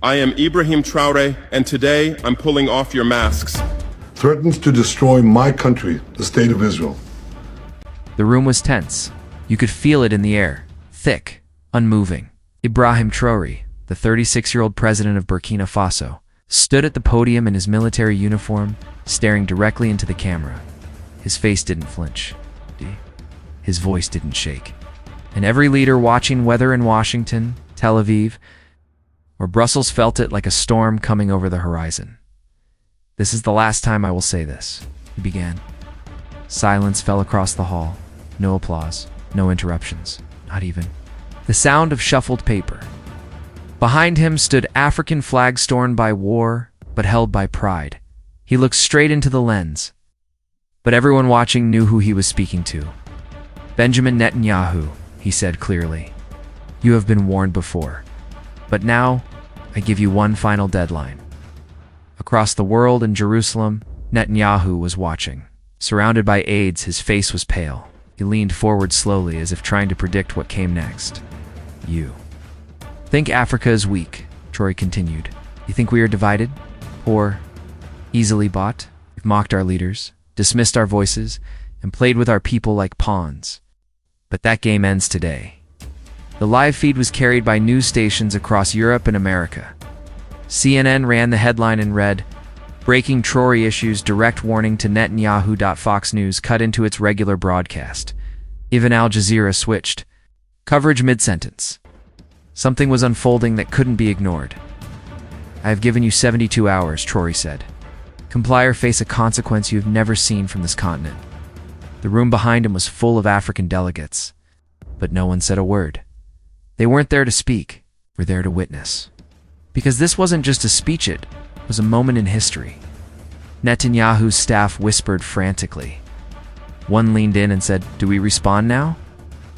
I am Ibrahim Traoré, and today I'm pulling off your masks. Threatens to destroy my country, the State of Israel. The room was tense. You could feel it in the air, thick, unmoving. Ibrahim Traoré, the 36-year-old president of Burkina Faso, stood at the podium in his military uniform, staring directly into the camera. His face didn't flinch. His voice didn't shake. And every leader watching, whether in Washington, Tel Aviv, or Brussels, felt it like a storm coming over the horizon. "This is the last time I will say this," he began. Silence fell across the hall. No applause, no interruptions, not even the sound of shuffled paper. Behind him stood African flags torn by war, but held by pride. He looked straight into the lens, but everyone watching knew who he was speaking to. "Benjamin Netanyahu," he said clearly. "You have been warned before, but now I give you one final deadline." Across the world in Jerusalem, Netanyahu was watching. Surrounded by aides, his face was pale. He leaned forward slowly, as if trying to predict what came next. "You think Africa is weak," Traoré continued. "You think we are divided? Or easily bought? You've mocked our leaders, dismissed our voices, and played with our people like pawns. But that game ends today." The live feed was carried by news stations across Europe and America. CNN ran the headline in red, "Breaking Traoré issues direct warning to Netanyahu." Fox News cut into its regular broadcast. Even Al Jazeera switched coverage mid-sentence. Something was unfolding that couldn't be ignored. "I have given you 72 hours, Traoré said. Comply or face a consequence you have never seen from this continent." The room behind him was full of African delegates, but no one said a word. They weren't there to speak, were there to witness. Because this wasn't just a speech, it was a moment in history. Netanyahu's staff whispered frantically. One leaned in and said, "Do we respond now?"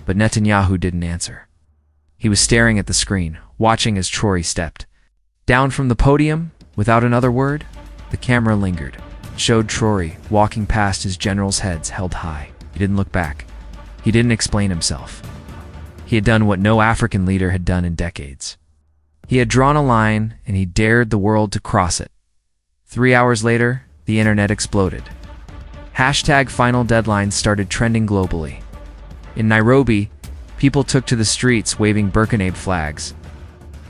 But Netanyahu didn't answer. He was staring at the screen, watching as Traoré stepped down from the podium. Without another word, the camera lingered. It showed Traoré walking past his generals' heads held high. He didn't look back. He didn't explain himself. He had done what no African leader had done in decades. He had drawn a line, and he dared the world to cross it. 3 hours later, the internet exploded. #final deadline started trending globally. In Nairobi, people took to the streets waving Burkina flags.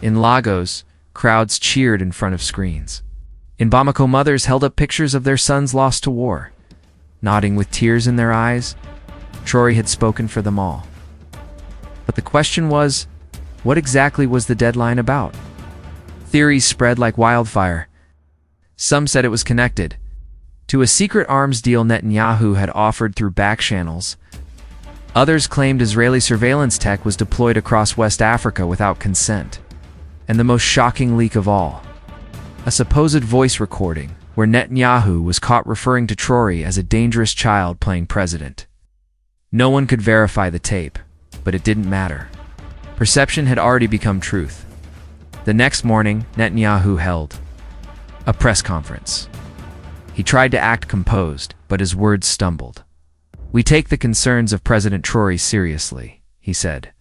In Lagos, crowds cheered in front of screens. In Bamako, mothers held up pictures of their sons lost to war. Nodding with tears in their eyes, Traoré had spoken for them all. But the question was, what exactly was the deadline about? Theories spread like wildfire. Some said it was connected to a secret arms deal Netanyahu had offered through back channels. Others claimed Israeli surveillance tech was deployed across West Africa without consent. And the most shocking leak of all, a supposed voice recording where Netanyahu was caught referring to Traoré as a dangerous child playing president. No one could verify the tape, but it didn't matter. Perception had already become truth. The next morning, Netanyahu held a press conference. He tried to act composed, but his words stumbled. "We take the concerns of President Traoré seriously," he said.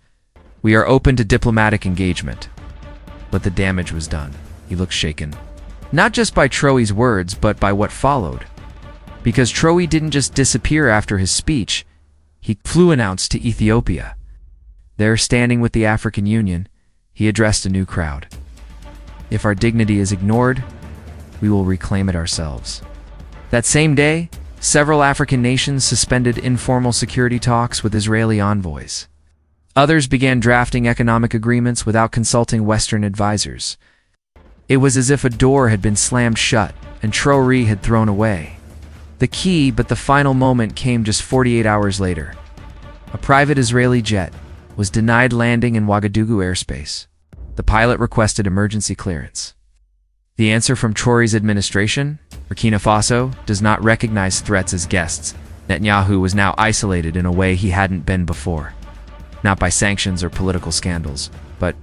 "We are open to diplomatic engagement." But the damage was done. He looked shaken. Not just by Traoré's words, but by what followed. Because Traoré didn't just disappear after his speech, he flew announced to Ethiopia. There, standing with the African Union, he addressed a new crowd. "If our dignity is ignored, we will reclaim it ourselves." That same day, several African nations suspended informal security talks with Israeli envoys. Others began drafting economic agreements without consulting Western advisors. It was as if a door had been slammed shut and Traoré had thrown away. The key, but the final moment, came just 48 hours later. A private Israeli jet was denied landing in Ouagadougou airspace. The pilot requested emergency clearance. The answer from Traoré's administration? Burkina Faso does not recognize threats as guests. Netanyahu was now isolated in a way he hadn't been before. Not by sanctions or political scandals, but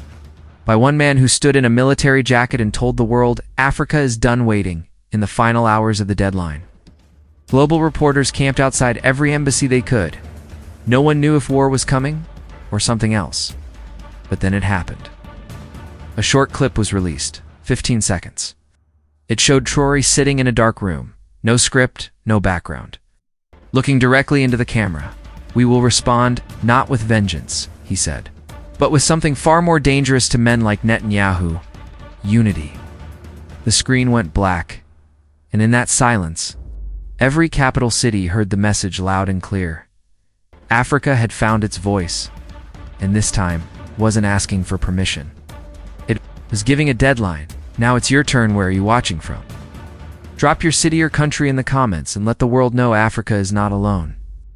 by one man who stood in a military jacket and told the world Africa is done waiting in the final hours of the deadline. Global reporters camped outside every embassy they could. No one knew if war was coming or something else. But then it happened. A short clip was released, 15 seconds. It showed Traoré sitting in a dark room. No script, no background. Looking directly into the camera. "We will respond, not with vengeance," he said, "but with something far more dangerous to men like Netanyahu: unity." The screen went black, and in that silence, every capital city heard the message loud and clear. Africa had found its voice, and this time wasn't asking for permission. It was giving a deadline. Now it's your turn. Where are you watching from? Drop your city or country in the comments and let the world know Africa is not alone.